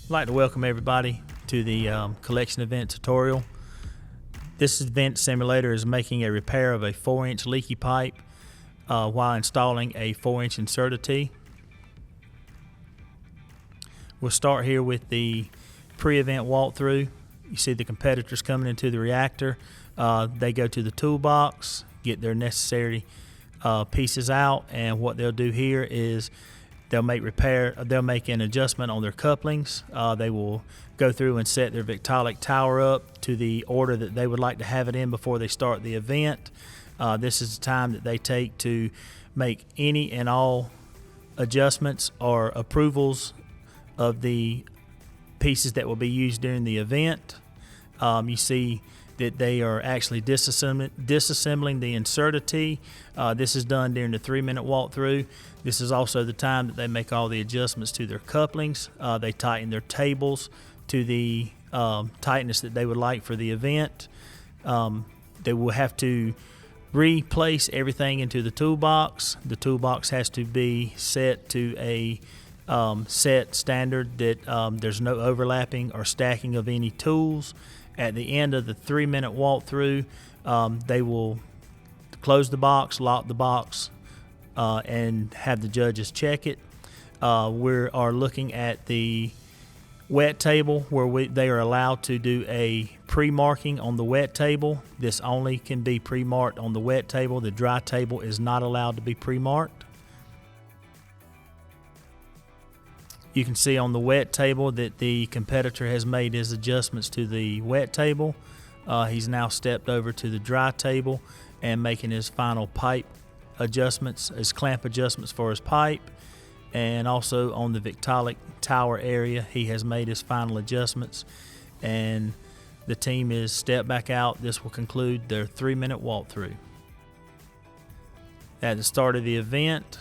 I'd like to welcome everybody to the collection event tutorial. This event simulator is making a repair of a 4-inch leaky pipe while installing a 4-inch inserter tee. We'll start here with the pre-event walkthrough. You see the competitors coming into the reactor. They go to the toolbox, get their necessary pieces out, and what they'll do here is they'll make an adjustment on their couplings. They will go through and set their Victaulic tower up to the order that they would like to have it in before they start the event. This is the time that they take to make any and all adjustments or approvals of the pieces that will be used during the event. You see that they are actually disassembling the inserter tee. This is done during the 3-minute walkthrough. This is also the time that they make all the adjustments to their couplings. They tighten their tables to the tightness that they would like for the event. They will have to replace everything into the toolbox. The toolbox has to be set to a set standard that there's no overlapping or stacking of any tools. At the end of the 3-minute walkthrough, they will close the box, lock the box, and have the judges check it. We are looking at the wet table where they are allowed to do a pre-marking on the wet table. This only can be pre-marked on the wet table. The dry table is not allowed to be pre-marked. You can see on the wet table that the competitor has made his adjustments to the wet table. He's now stepped over to the dry table and making his final pipe adjustments, his clamp adjustments for his pipe. And also on the Victaulic tower area, he has made his final adjustments. And the team is stepped back out. This will conclude their 3-minute walkthrough. At the start of the event,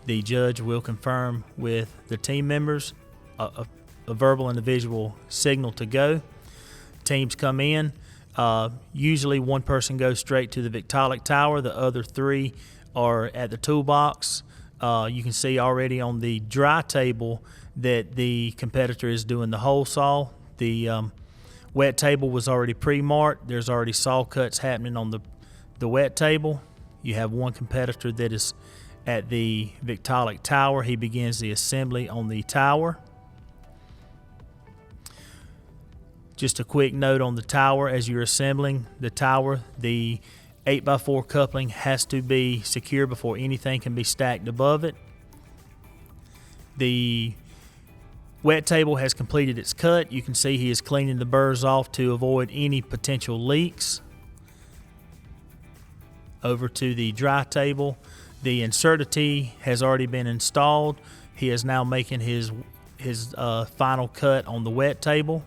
the judge will confirm with the team members a verbal and a visual signal to go. Teams come in. Usually one person goes straight to the Victaulic tower. The other 3 are at the toolbox. You can see already on the dry table that the competitor is doing the hole saw. The wet table was already pre-marked. There's already saw cuts happening on the wet table. You have one competitor that is at the Victaulic tower. He begins the assembly on the tower. Just a quick note on the tower: as you're assembling the tower, the 8x4 coupling has to be secure before anything can be stacked above it. The wet table has completed its cut. You can see he is cleaning the burrs off to avoid any potential leaks. Over to the dry table. The inserter tee has already been installed. He is now making his final cut on the wet table.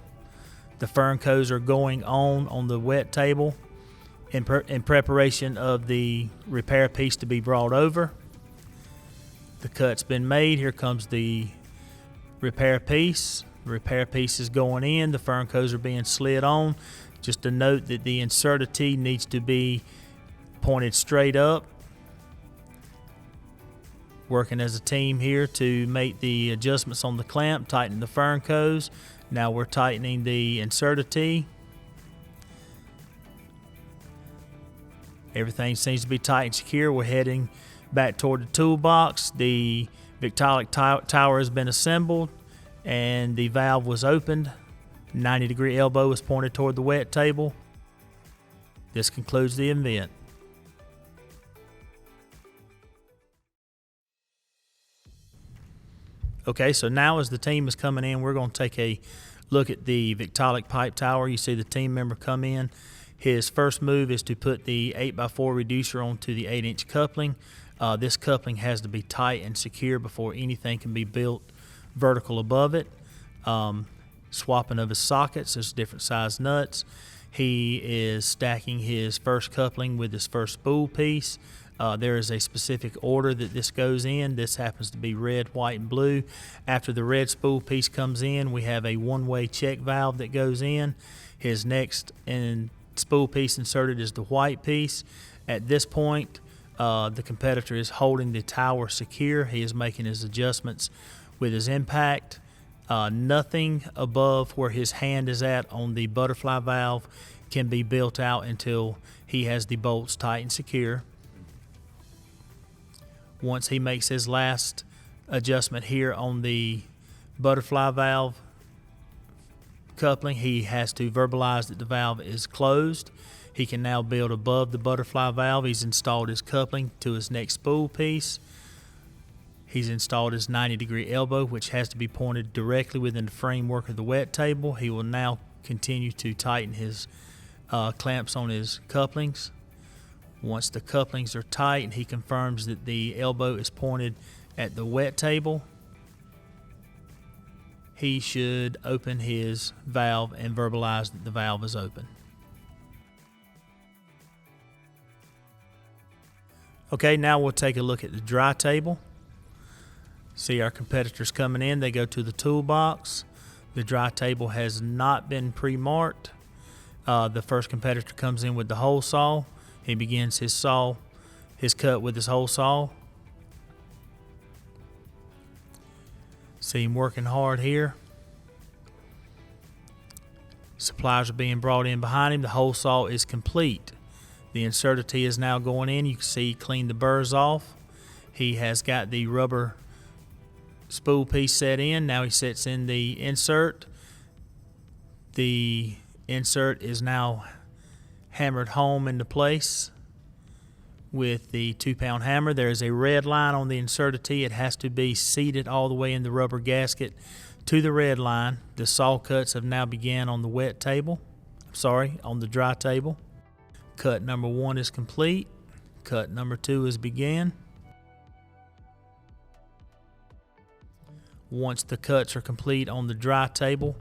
The furncos are going on the wet table in preparation of the repair piece to be brought over. The cut's been made. Here comes the repair piece. The repair piece is going in. The furncos are being slid on. Just a note that the inserter tee needs to be pointed straight up. Working as a team here to make the adjustments on the clamp, tighten the furncos. Now we're tightening the inserter tee. Everything seems to be tight and secure. We're heading back toward the toolbox. The Victaulic tower has been assembled and the valve was opened. 90-degree elbow was pointed toward the wet table. This concludes the event. Okay, so now as the team is coming in, we're going to take a look at the Victaulic pipe tower. You see the team member come in. His first move is to put the 8x4 reducer onto the 8-inch coupling. This coupling has to be tight and secure before anything can be built vertical above it. Swapping of his sockets, there's different size nuts. He is stacking his first coupling with his first spool piece. There is a specific order that this goes in. This happens to be red, white, and blue. After the red spool piece comes in, we have a one-way check valve that goes in. His next spool piece inserted is the white piece. At this point, the competitor is holding the tower secure. He is making his adjustments with his impact. Nothing above where his hand is at on the butterfly valve can be built out until he has the bolts tight and secure. Once he makes his last adjustment here on the butterfly valve coupling, he has to verbalize that the valve is closed. He can now build above the butterfly valve. He's installed his coupling to his next spool piece. He's installed his 90-degree elbow, which has to be pointed directly within the framework of the wet table. He will now continue to tighten his clamps on his couplings. Once the couplings are tight and he confirms that the elbow is pointed at the wet table, he should open his valve and verbalize that the valve is open. Okay, now we'll take a look at the dry table. See our competitors coming in. They go to the toolbox. The dry table has not been pre-marked. The first competitor comes in with the hole saw. He begins his cut with his hole saw. See him working hard here. Supplies are being brought in behind him. The hole saw is complete. The inserter tee is now going in. You can see he cleaned the burrs off. He has got the rubber spool piece set in. Now he sets in the insert. The insert is now hammered home into place with the 2-pound hammer. There is a red line on the inserter tee. It has to be seated all the way in the rubber gasket to the red line. The saw cuts have now begun on the wet table. On the dry table. Cut number 1 is complete. Cut number 2 is began. Once the cuts are complete on the dry table,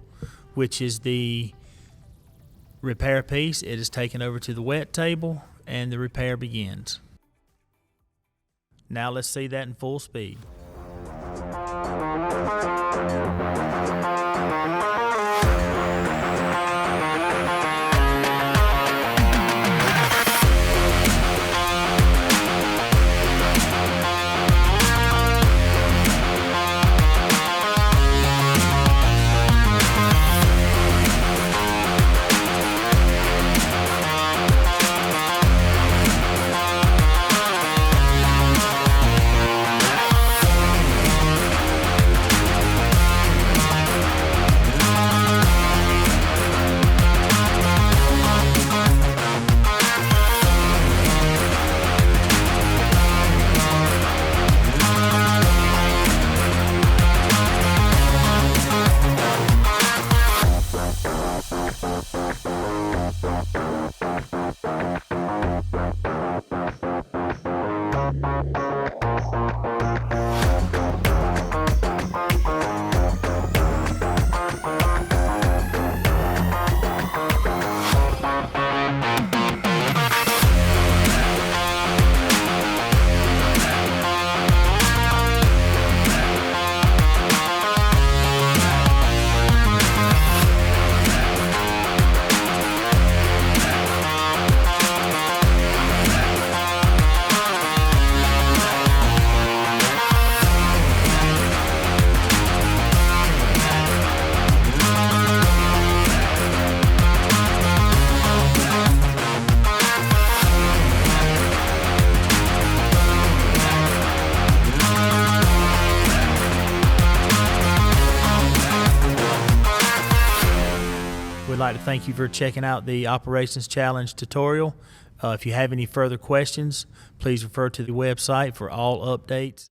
which is the repair piece, it is taken over to the wet table and the repair begins. Now let's see that in full speed. We'd like to thank you for checking out the Operations Challenge tutorial. If you have any further questions, please refer to the website for all updates.